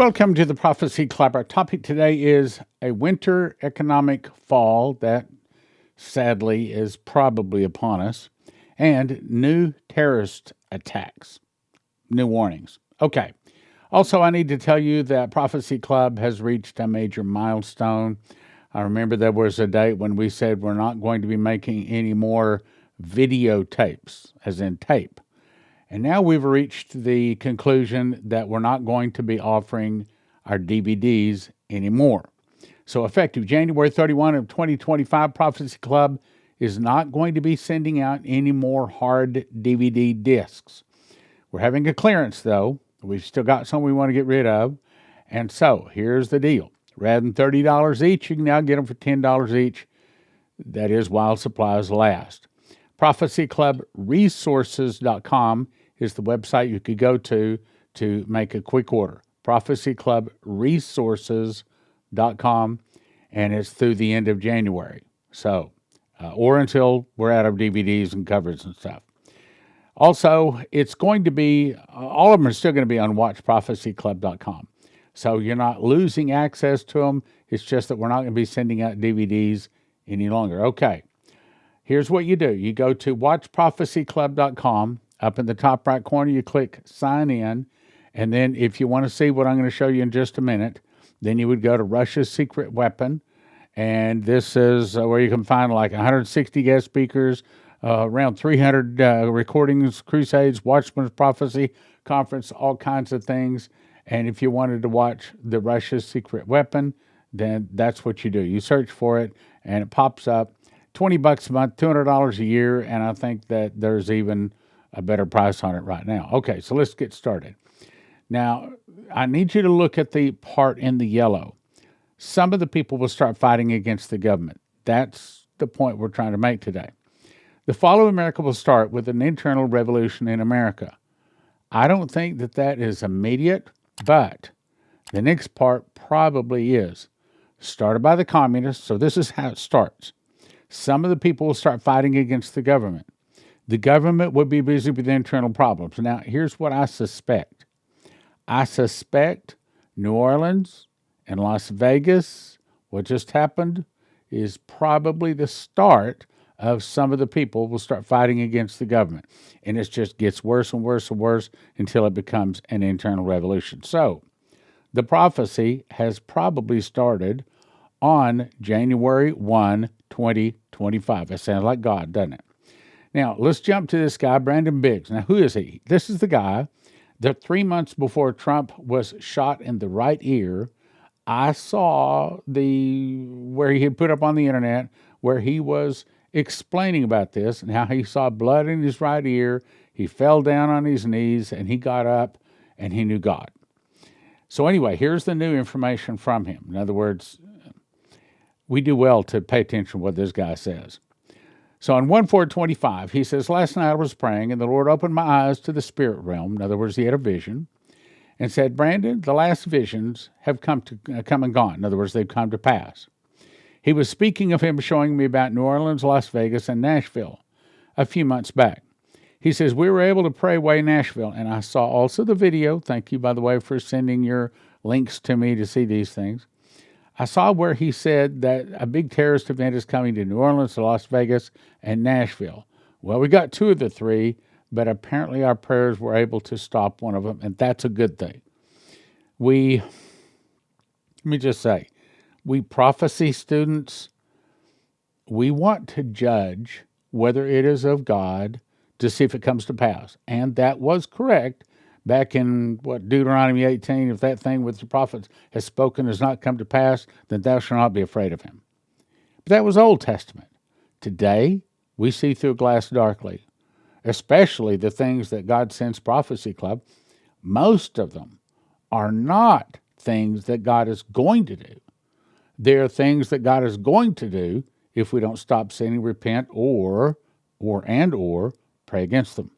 Welcome to the Prophecy Club. Our topic today is a winter economic fall that sadly is probably upon us, and new terrorist attacks. New warnings. Okay. Also, I need to tell you that Prophecy Club has reached a major milestone. I remember there was a date when we said we're not going to be making any more videotapes, as in tape. And now we've reached the conclusion that we're not going to be offering our DVDs anymore. So effective January 31 of 2025, Prophecy Club is not going to be sending out any more hard DVD discs. We're having a clearance, though. We've still got some we want to get rid of. And so here's the deal. Rather than $30 each, you can now get them for $10 each. That is while supplies last. ProphecyClubResources.com is the website you could go to make a quick order. ProphecyClubResources.com, and it's through the end of January. So, or until we're out of DVDs and covers and stuff. Also, it's going to be, all of them are still going to be on WatchProphecyClub.com. So you're not losing access to them. It's just that we're not going to be sending out DVDs any longer. Okay, here's what you do. You go to WatchProphecyClub.com. Up in the top right corner, you click Sign In. And then if you want to see what I'm going to show you in just a minute, then you would go to Russia's Secret Weapon. And this is where you can find like 160 guest speakers, around 300 recordings, crusades, Watchman's Prophecy Conference, all kinds of things. And if you wanted to watch the Russia's Secret Weapon, then that's what you do. You search for it, and it pops up. $20 a month, $200 a year, and I think that there's even a better price on it right now. Okay, so let's get started. Now, I need you to look at the part in the yellow. Some of the people will start fighting against the government. That's the point we're trying to make today. The fall of America will start with an internal revolution in America. I don't think that is immediate, but the next part probably is. Started by the communists, so this is how it starts. Some of the people will start fighting against the government. The government would be busy with internal problems. Now, here's what I suspect. I suspect New Orleans and Las Vegas, what just happened, is probably the start of some of the people will start fighting against the government. And it just gets worse and worse and worse until it becomes an internal revolution. So, the prophecy has probably started on January 1, 2025. That sounds like God, doesn't it? Now, let's jump to this guy, Brandon Biggs. Now, who is he? This is the guy that 3 months before Trump was shot in the right ear, I saw where he had put up on the internet where he was explaining about this and how he saw blood in his right ear. He fell down on his knees and he got up and he knew God. So anyway, here's the new information from him. In other words, we do well to pay attention to what this guy says. So on 1/4/25, he says, last night I was praying, and the Lord opened my eyes to the spirit realm. In other words, he had a vision, and said, Brandon, the last visions have come and gone. In other words, they've come to pass. He was speaking of him showing me about New Orleans, Las Vegas, and Nashville a few months back. He says, we were able to pray away Nashville, and I saw also the video. Thank you, by the way, for sending your links to me to see these things. I saw where he said that a big terrorist event is coming to New Orleans, Las Vegas, and Nashville. Well, we got 2 of the 3, but apparently our prayers were able to stop one of them, and that's a good thing. Let me just say, we prophecy students, we want to judge whether it is of God to see if it comes to pass. And that was correct. Back in, Deuteronomy 18, if that thing which the prophets has spoken has not come to pass, then thou shalt not be afraid of him. But that was Old Testament. Today, we see through a glass darkly, especially the things that God sends Prophecy Club. Most of them are not things that God is going to do. They're things that God is going to do if we don't stop sinning, repent, or pray against them.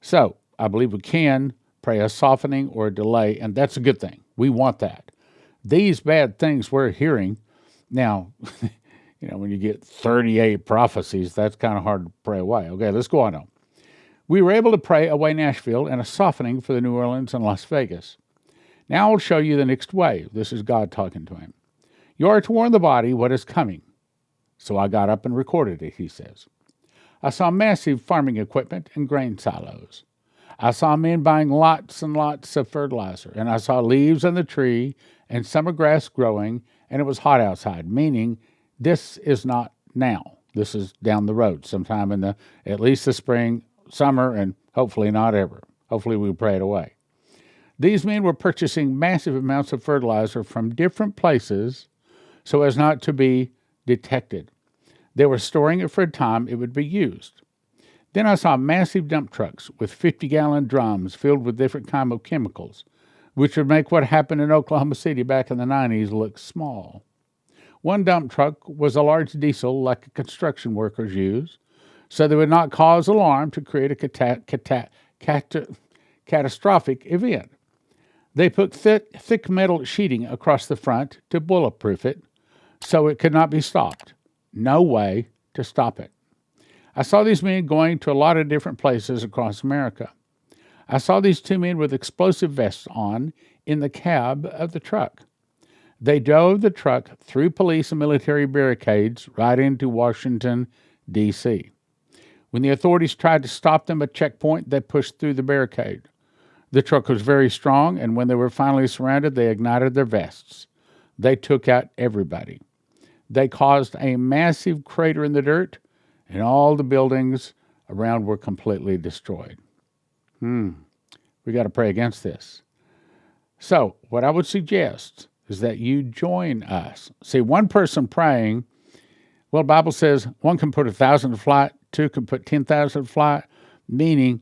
So, I believe we can pray a softening or a delay, and that's a good thing. We want that. These bad things we're hearing, now, when you get 38 prophecies, that's kind of hard to pray away. Okay, let's go on now. We were able to pray away Nashville and a softening for the New Orleans and Las Vegas. Now I'll show you the next wave. This is God talking to him. You are to warn the body what is coming. So I got up and recorded it, he says. I saw massive farming equipment and grain silos. I saw men buying lots and lots of fertilizer, and I saw leaves on the tree and summer grass growing, and it was hot outside, meaning this is not now. This is down the road, sometime in at least the spring, summer, and hopefully not ever. Hopefully we pray it away. These men were purchasing massive amounts of fertilizer from different places so as not to be detected. They were storing it for a time it would be used. Then I saw massive dump trucks with 50-gallon drums filled with different kinds of chemicals, which would make what happened in Oklahoma City back in the 90s look small. One dump truck was a large diesel like construction workers use, so they would not cause alarm to create a catastrophic event. They put thick metal sheeting across the front to bulletproof it, so it could not be stopped. No way to stop it. I saw these men going to a lot of different places across America. I saw these two men with explosive vests on in the cab of the truck. They drove the truck through police and military barricades right into Washington, D.C. When the authorities tried to stop them at checkpoint, they pushed through the barricade. The truck was very strong, and when they were finally surrounded, they ignited their vests. They took out everybody. They caused a massive crater in the dirt, and all the buildings around were completely destroyed. We got to pray against this. So, what I would suggest is that you join us. See, one person praying, well, the Bible says one can put 1,000 to flight, two can put 10,000 to flight, meaning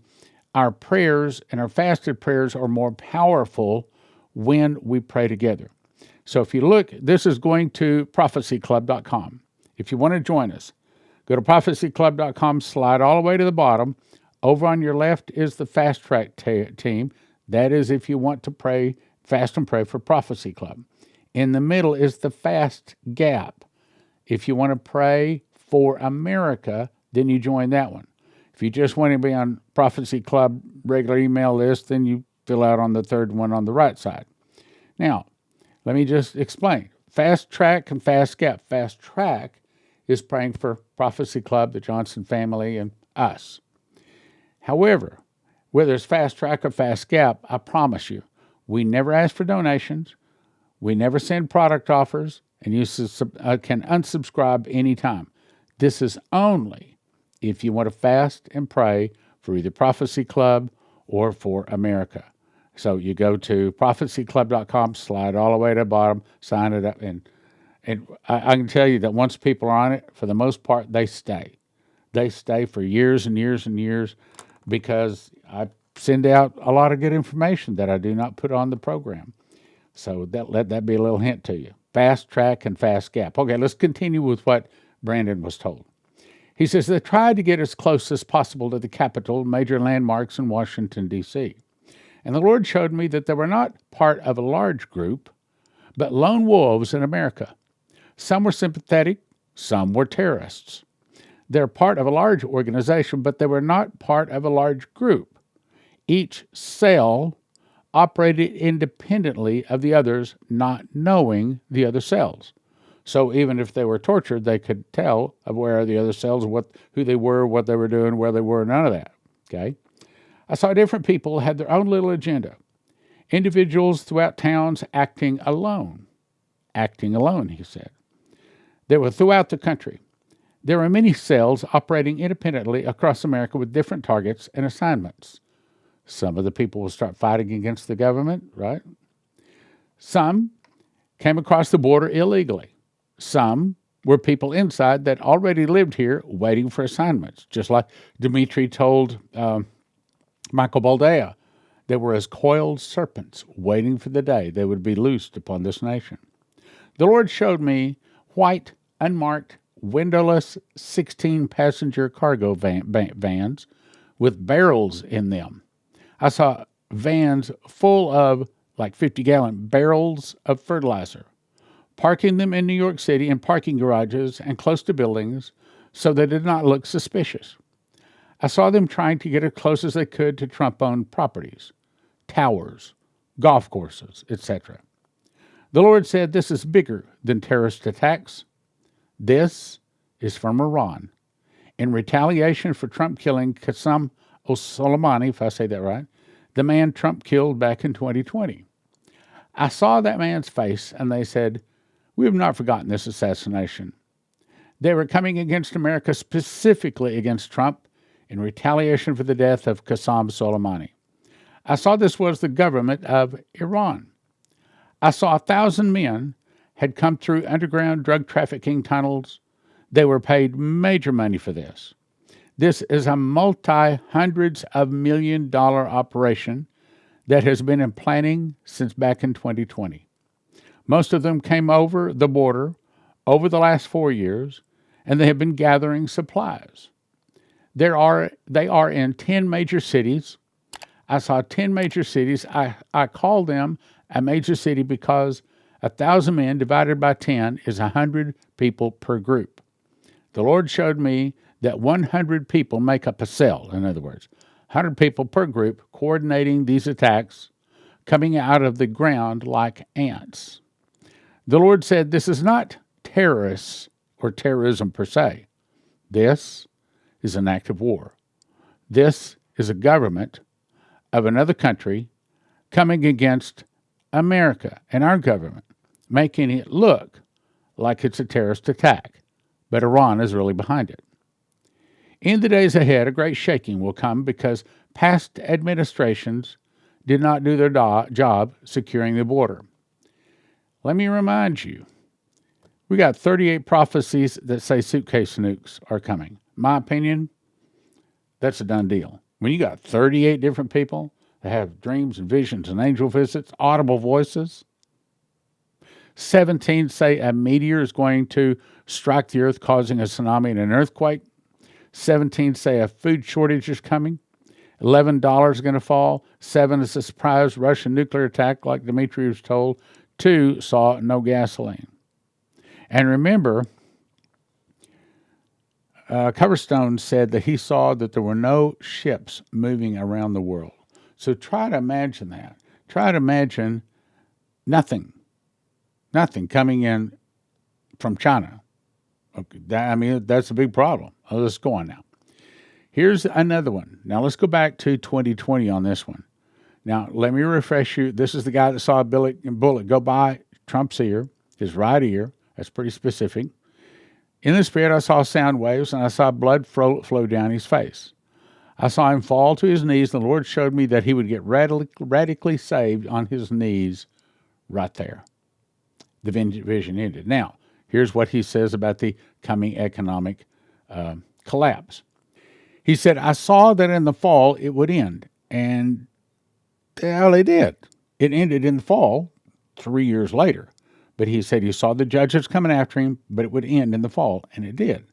our prayers and our fasted prayers are more powerful when we pray together. So if you look, this is going to prophecyclub.com. If you want to join us, go to prophecyclub.com, slide all the way to the bottom. Over on your left is the Fast Track team. That is if you want to pray, fast and pray for Prophecy Club. In the middle is the Fast Gap. If you want to pray for America, then you join that one. If you just want to be on Prophecy Club regular email list, then you fill out on the third one on the right side. Now, let me just explain. Fast Track and Fast Gap. Fast Track is praying for Prophecy Club, the Johnson family, and us. However, whether it's Fast Track or Fast Gap, I promise you, we never ask for donations, we never send product offers, and you can unsubscribe anytime. This is only if you want to fast and pray for either Prophecy Club or for America. So you go to prophecyclub.com, slide all the way to the bottom, sign it up, and I can tell you that once people are on it, for the most part, they stay. They stay for years and years and years because I send out a lot of good information that I do not put on the program. So let that be a little hint to you. Fast Track and Fast Gap. Okay, let's continue with what Brandon was told. He says they tried to get as close as possible to the Capitol, major landmarks in Washington, D.C. And the Lord showed me that they were not part of a large group, but lone wolves in America. Some were sympathetic, some were terrorists. They're part of a large organization, but they were not part of a large group. Each cell operated independently of the others, not knowing the other cells. So even if they were tortured, they could tell of where the other cells, who they were, what they were doing, where they were, none of that. Okay? I saw different people had their own little agenda. Individuals throughout towns acting alone. Acting alone, he said. They were throughout the country. There were many cells operating independently across America with different targets and assignments. Some of the people will start fighting against the government, right? Some came across the border illegally. Some were people inside that already lived here waiting for assignments, just like Dmitri told Michael Baldea. They were as coiled serpents waiting for the day they would be loosed upon this nation. The Lord showed me white, unmarked, windowless 16-passenger cargo vans with barrels in them. I saw vans full of like 50-gallon barrels of fertilizer, parking them in New York City in parking garages and close to buildings so they did not look suspicious. I saw them trying to get as close as they could to Trump-owned properties, towers, golf courses, etc. The Lord said this is bigger than terrorist attacks. This is from Iran. In retaliation for Trump killing Qasem Soleimani, if I say that right, the man Trump killed back in 2020. I saw that man's face, and they said, "We have not forgotten this assassination." They were coming against America, specifically against Trump, in retaliation for the death of Qasem Soleimani. I saw this was the government of Iran. I saw 1,000 men had come through underground drug trafficking tunnels. They were paid major money for this. This is a multi-hundreds of million-dollar operation that has been in planning since back in 2020. Most of them came over the border over the last 4 years, and they have been gathering supplies. They are in 10 major cities. I saw 10 major cities. I call them a major city because 1,000 men divided by 10 is 100 people per group. The Lord showed me that 100 people make up a cell, in other words, 100 people per group coordinating these attacks, coming out of the ground like ants. The Lord said this is not terrorists or terrorism per se. This is an act of war. This is a government of another country coming against America and our government, making it look like it's a terrorist attack, but Iran is really behind it. In the days ahead, a great shaking will come because past administrations did not do their job securing the border. Let me remind you, we got 38 prophecies that say suitcase nukes are coming. My opinion, that's a done deal. When you got 38 different people that have dreams and visions and angel visits, audible voices, 17 say a meteor is going to strike the earth, causing a tsunami and an earthquake. 17 say a food shortage is coming. $11 is going to fall. 7 is a surprise Russian nuclear attack, like Dmitry was told. 2 saw no gasoline. And remember, Coverstone said that he saw that there were no ships moving around the world. So try to imagine that. Try to imagine nothing coming in from China. Okay, that's a big problem. Let's go on now. Here's another one. Now let's go back to 2020 on this one. Now let me refresh you. This is the guy that saw a bullet go by Trump's ear, his right ear. That's pretty specific. In the spirit, I saw sound waves, and I saw blood flow down his face. I saw him fall to his knees, and the Lord showed me that he would get radically saved on his knees right there. The vision ended. Now, here's what he says about the coming economic collapse. He said, I saw that in the fall it would end, and well, it did. It ended in the fall 3 years later. But he said he saw the judges coming after him, but it would end in the fall, and it did.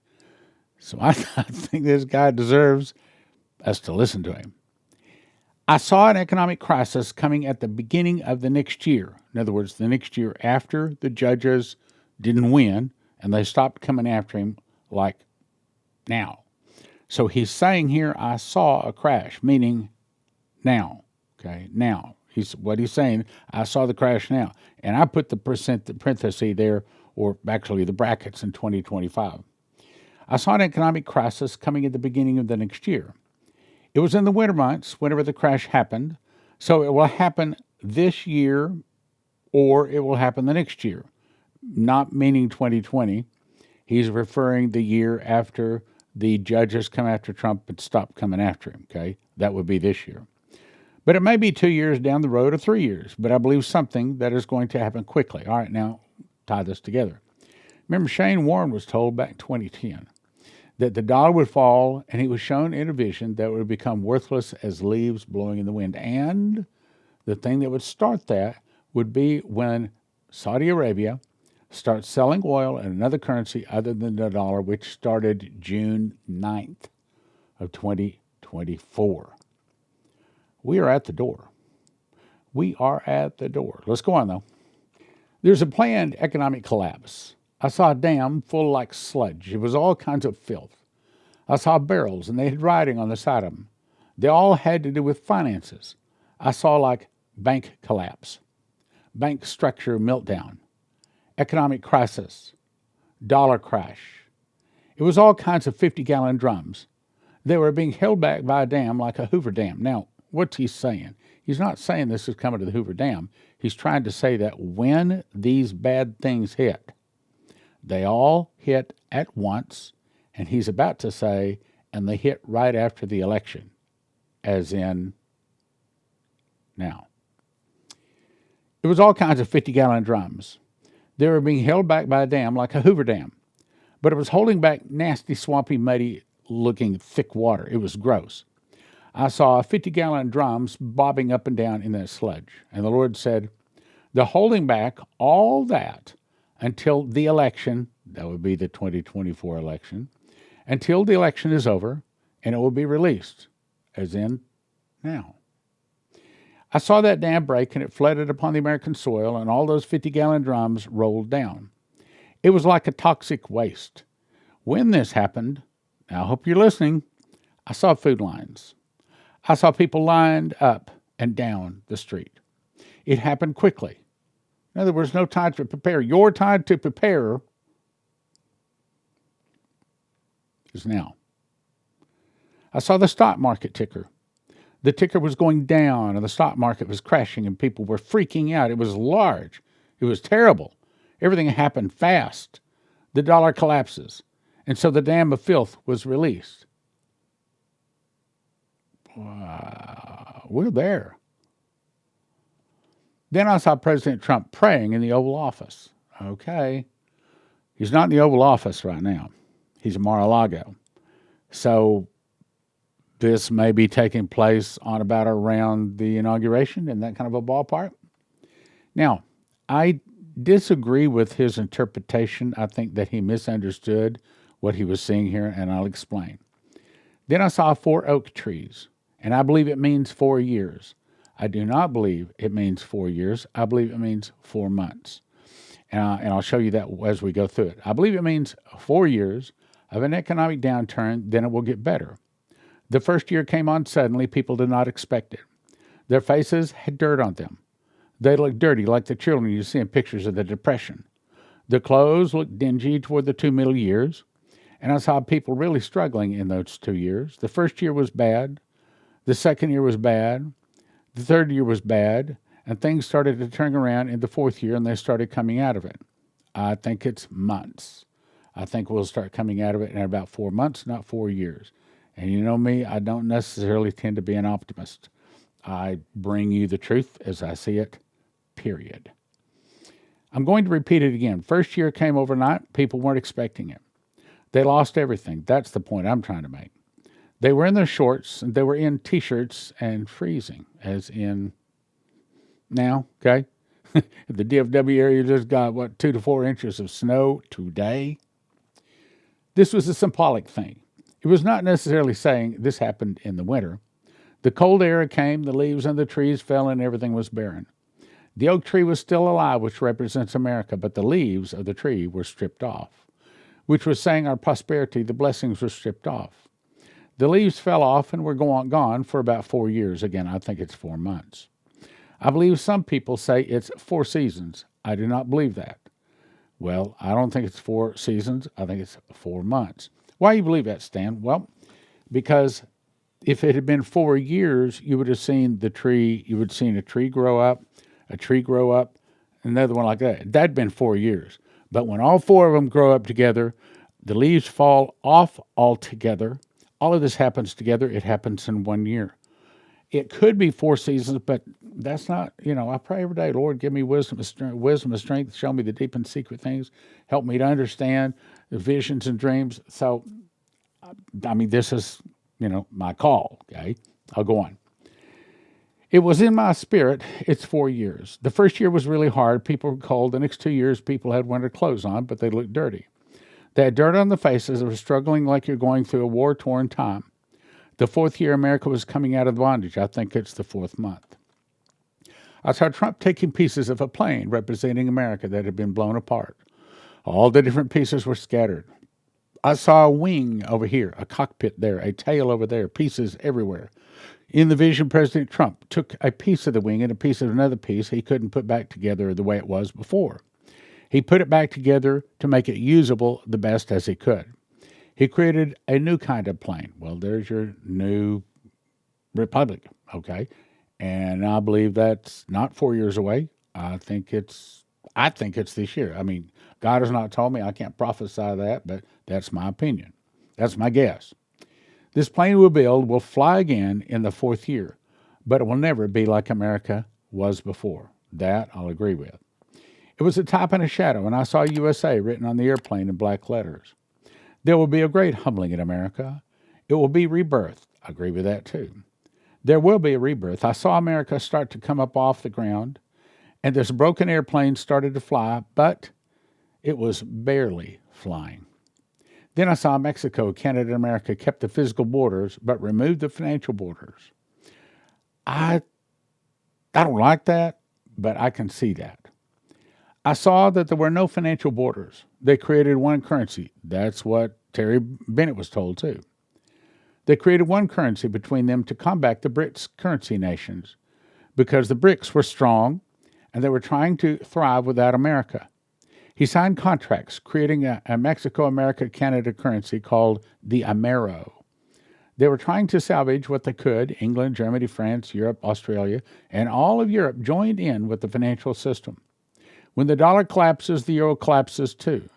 So I think this guy deserves us to listen to him. I saw an economic crisis coming at the beginning of the next year. In other words, the next year after the judges didn't win, and they stopped coming after him like now. So he's saying here, I saw a crash, meaning now. Okay, now. What he's saying, I saw the crash now. And I put the parenthesis there, or actually the brackets in 2025. I saw an economic crisis coming at the beginning of the next year. It was in the winter months whenever the crash happened. So it will happen this year or it will happen the next year. Not meaning 2020. He's referring the year after the judges come after Trump and stop coming after him. Okay, that would be this year. But it may be 2 years down the road or 3 years, but I believe something that is going to happen quickly. All right, now tie this together. Remember, Shane Warren was told back in 2010 that the dollar would fall, and he was shown in a vision that it would become worthless as leaves blowing in the wind. And the thing that would start that would be when Saudi Arabia starts selling oil and another currency other than the dollar, which started June 9th of 2024. We are at the door. We are at the door. Let's go on, though. There's a planned economic collapse. I saw a dam full like sludge. It was all kinds of filth. I saw barrels, and they had writing on the side of them. They all had to do with finances. I saw like bank collapse, bank structure meltdown, economic crisis, dollar crash. It was all kinds of 50-gallon drums. They were being held back by a dam like a Hoover Dam. Now, what's he saying? He's not saying this is coming to the Hoover Dam. He's trying to say that when these bad things hit, they all hit at once, and he's about to say, and they hit right after the election, as in now. It was all kinds of 50-gallon drums. They were being held back by a dam like a Hoover Dam, but it was holding back nasty, swampy, muddy-looking thick water. It was gross. I saw 50-gallon drums bobbing up and down in that sludge, and the Lord said, they're holding back all that until the election, that would be the 2024 election, until the election is over, and it will be released, as in now. I saw that dam break, and it flooded upon the American soil, and all those 50-gallon drums rolled down. It was like a toxic waste. When this happened, now I hope you're listening, I saw food lines. I saw people lined up and down the street. It happened quickly. In other words, no time to prepare. Your time to prepare is now. I saw the stock market ticker. The ticker was going down, and the stock market was crashing, and people were freaking out. It was large. It was terrible. Everything happened fast. The dollar collapses, and so the dam of filth was released. We're there. Then I saw President Trump praying in the Oval Office. Okay. He's not in the Oval Office right now. He's in Mar-a-Lago. So this may be taking place on about around the inauguration in that kind of a ballpark. Now, I disagree with his interpretation. I think that he misunderstood what he was seeing here, and I'll explain. Then I saw 4 oak trees, and I believe it means 4 years. I do not believe it means 4 years. I believe it means 4 months. And I'll show you that as we go through it. I believe it means 4 years of an economic downturn, then it will get better. The first year came on suddenly. People did not expect it. Their faces had dirt on them. They looked dirty, like the children you see in pictures of the Depression. The clothes looked dingy toward the 2 middle years, and I saw people really struggling in those 2 years. The first year was bad. The second year was bad. The third year was bad, and things started to turn around in the fourth year, and they started coming out of it. I think it's months. I think we'll start coming out of it in about 4 months, not 4 years. And you know me, I don't necessarily tend to be an optimist. I bring you the truth as I see it, period. I'm going to repeat it again. First year came overnight. People weren't expecting it. They lost everything. That's the point I'm trying to make. They were in their shorts, and they were in T-shirts and freezing, as in now, okay? The DFW area just got, 2 to 4 inches of snow today? This was a symbolic thing. It was not necessarily saying this happened in the winter. The cold air came, the leaves on the trees fell, and everything was barren. The oak tree was still alive, which represents America, but the leaves of the tree were stripped off, which was saying our prosperity, the blessings were stripped off. The leaves fell off and were gone for about 4 years. Again, I think it's 4 months. I believe some people say it's 4 seasons. I do not believe that. Well, I don't think it's 4 seasons. I think it's 4 months. Why do you believe that, Stan? Well, because if it had been 4 years, you would have seen the tree, you would have seen a tree grow up, another one like that. That'd been 4 years. But when all 4 of them grow up together, the leaves fall off altogether. All of this happens together. It happens in 1 year. It could be 4 seasons, but that's not, I pray every day, Lord, give me wisdom and strength, show me the deep and secret things, help me to understand the visions and dreams. So, this is, my call, okay? I'll go on. It was in my spirit. It's 4 years. The first year was really hard. People were cold. The next 2 years, people had winter clothes on, but they looked dirty. They had dirt on the faces. They were struggling like you're going through a war-torn time. The 4th year, America was coming out of bondage. I think it's the 4th month. I saw Trump taking pieces of a plane representing America that had been blown apart. All the different pieces were scattered. I saw a wing over here, a cockpit there, a tail over there, pieces everywhere. In the vision, President Trump took a piece of the wing and a piece of another piece he couldn't put back together the way it was before. He put it back together to make it usable the best as he could. He created a new kind of plane. Well, there's your new republic, okay? And I believe that's not 4 years away. I think it's this year. I mean, God has not told me. I can't prophesy that, but that's my opinion. That's my guess. This plane we'll build will fly again in the fourth year, but it will never be like America was before. That I'll agree with. It was a type and a shadow, and I saw USA written on the airplane in black letters. There will be a great humbling in America. It will be rebirth. I agree with that too. There will be a rebirth. I saw America start to come up off the ground, and this broken airplane started to fly, but it was barely flying. Then I saw Mexico, Canada, and America kept the physical borders, but removed the financial borders. I don't like that, but I can see that. I saw that there were no financial borders. They created one currency. That's what Terry Bennett was told too. They created one currency between them to combat the BRICS currency nations because the BRICS were strong and they were trying to thrive without America. He signed contracts creating a Mexico-America-Canada currency called the Amero. They were trying to salvage what they could. England, Germany, France, Europe, Australia, and all of Europe joined in with the financial system. When the dollar collapses, the euro collapses too.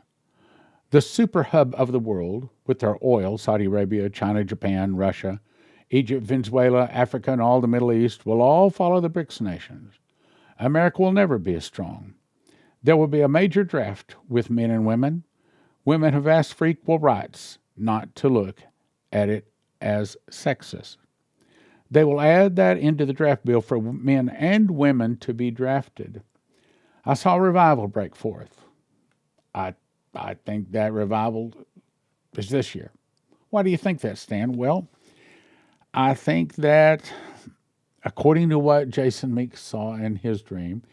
The super hub of the world, with their oil, Saudi Arabia, China, Japan, Russia, Egypt, Venezuela, Africa, and all the Middle East, will all follow the BRICS nations. America will never be as strong. There will be a major draft with men and women. Women have asked for equal rights, not to look at it as sexist. They will add that into the draft bill for men and women to be drafted. I saw revival break forth. I think that revival is this year. Why do you think that, Stan? Well, I think that according to what Jason Meeks saw in his dream,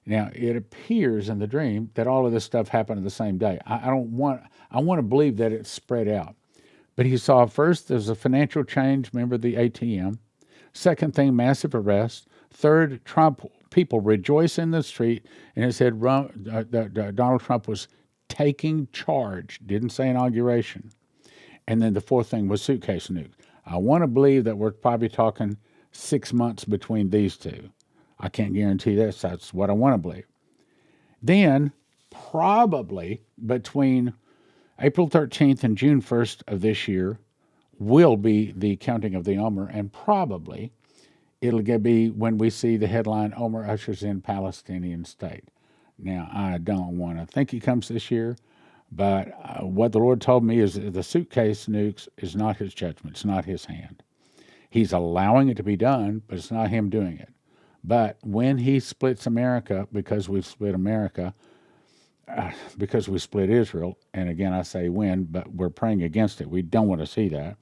now it appears in the dream that all of this stuff happened on the same day. I want to believe that it's spread out. But he saw first there's a financial change, remember the ATM. Second thing, massive arrest. Third, Trump people rejoice in the street, and it said Donald Trump was taking charge. Didn't say inauguration. And then the fourth thing was suitcase nukes. I want to believe that we're probably talking 6 months between these two. I can't guarantee this. That's what I want to believe. Then, probably between April 13th and June 1st of this year will be the counting of the Omer, and probably it'll be when we see the headline, Omer ushers in Palestinian state. Now, I don't want to think he comes this year, but what the Lord told me is that the suitcase nukes is not his judgment. It's not his hand. He's allowing it to be done, but it's not him doing it. But when he splits America, because we've split America, because we split Israel, and again I say when, but we're praying against it. We don't want to see that.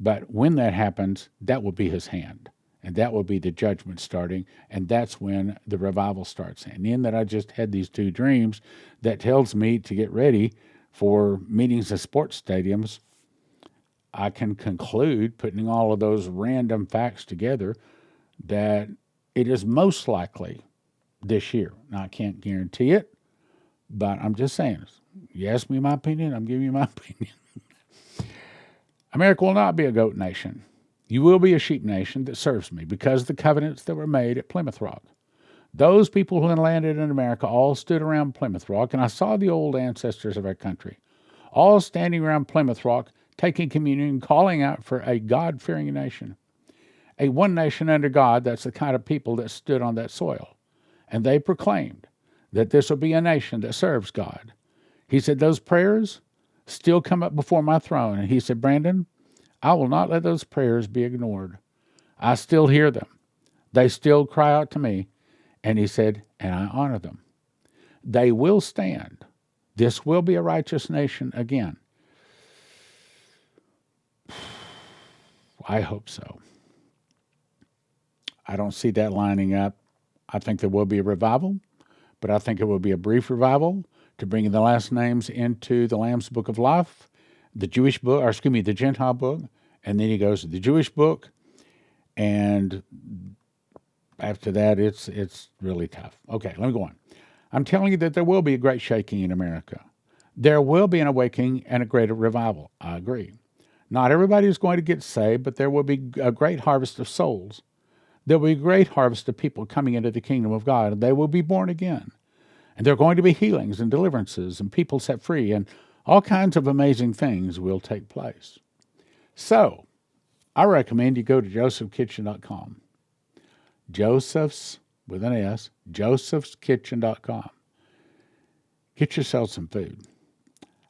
But when that happens, that will be his hand. And that will be the judgment starting, and that's when the revival starts. And in that I just had these two dreams that tells me to get ready for meetings at sports stadiums. I can conclude, putting all of those random facts together, that it is most likely this year. Now, I can't guarantee it, but I'm just saying. You ask me my opinion, I'm giving you my opinion. America will not be a goat nation. You will be a sheep nation that serves me because of the covenants that were made at Plymouth Rock. Those people who landed in America all stood around Plymouth Rock, and I saw the old ancestors of our country, all standing around Plymouth Rock, taking communion, calling out for a God-fearing nation. A one nation under God, that's the kind of people that stood on that soil. And they proclaimed that this will be a nation that serves God. He said, those prayers still come up before my throne. And he said, Brandon, I will not let those prayers be ignored. I still hear them. They still cry out to me. And he said, and I honor them. They will stand. This will be a righteous nation again. I hope so. I don't see that lining up. I think there will be a revival, but I think it will be a brief revival to bring the last names into the Lamb's Book of Life, the Jewish book, the Gentile book, and then he goes to the Jewish book, And after that, it's really tough. Okay, let me go on. I'm telling you that there will be a great shaking in America. There will be an awakening and a greater revival. I agree. Not everybody is going to get saved, but there will be a great harvest of souls. There will be a great harvest of people coming into the kingdom of God, and they will be born again. And there are going to be healings and deliverances and people set free, and all kinds of amazing things will take place. So, I recommend you go to josephskitchen.com. Joseph's, with an S, josephskitchen.com. Get yourself some food.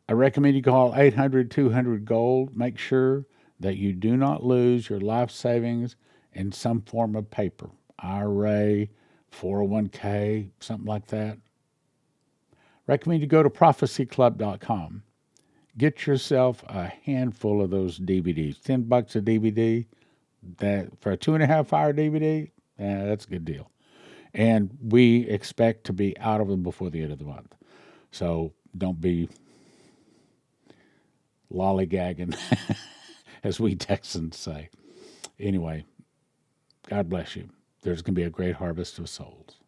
I recommend you call 800-200-GOLD. Make sure that you do not lose your life savings in some form of paper. IRA, 401k, something like that. Recommend you go to prophecyclub.com. Get yourself a handful of those DVDs. $10 a DVD. That for a 2.5-hour DVD, that's a good deal. And we expect to be out of them before the end of the month. So don't be lollygagging, as we Texans say. Anyway, God bless you. There's going to be a great harvest of souls.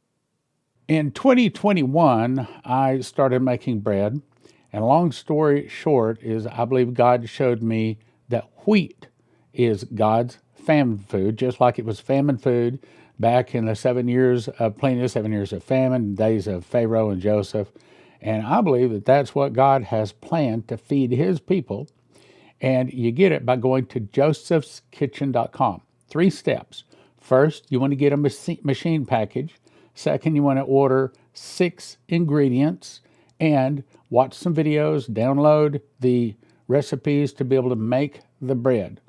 In 2021, I started making bread. And long story short is I believe God showed me that wheat is God's famine food, just like it was famine food back in the 7 years of plenty, 7 years of famine, days of Pharaoh and Joseph. And I believe that that's what God has planned to feed his people. And you get it by going to josephskitchen.com. 3 steps. First, you want to get a machine package. Second, you want to order 6 ingredients and watch some videos, download the recipes to be able to make the bread.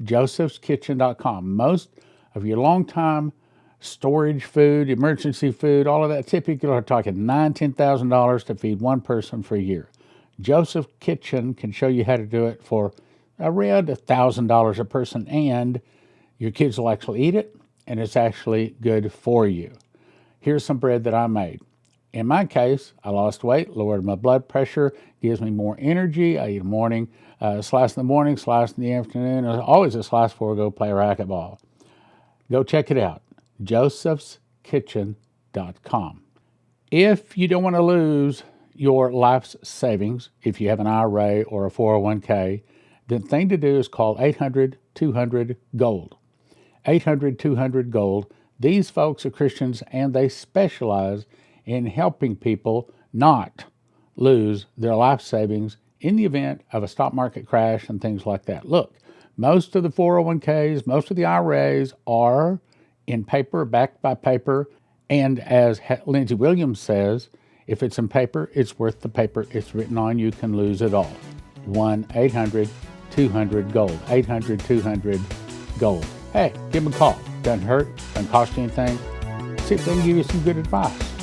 josephskitchen.com. Most of your long-time storage food, emergency food, all of that, typically are talking $9,000, $10,000 to feed one person for a year. Joseph Kitchen can show you how to do it for around $1,000 a person, and your kids will actually eat it, and it's actually good for you. Here's some bread that I made. In my case, I lost weight, lowered my blood pressure, gives me more energy. I eat a morning, slice in the morning, slice in the afternoon. Always a slice before I go play racquetball. Go check it out, josephskitchen.com. If you don't want to lose your life's savings, if you have an IRA or a 401k, the thing to do is call 800-200-GOLD. 800-200-GOLD. These folks are Christians, and they specialize in helping people not lose their life savings in the event of a stock market crash and things like that. Look, most of the 401ks, most of the IRAs are in paper, backed by paper, and as Lindsey Williams says, if it's in paper, it's worth the paper it's written on. You can lose it all. 1-800-200-GOLD. 800-200-GOLD. Hey, give them a call. Doesn't hurt, doesn't cost you anything. See if they can give you some good advice.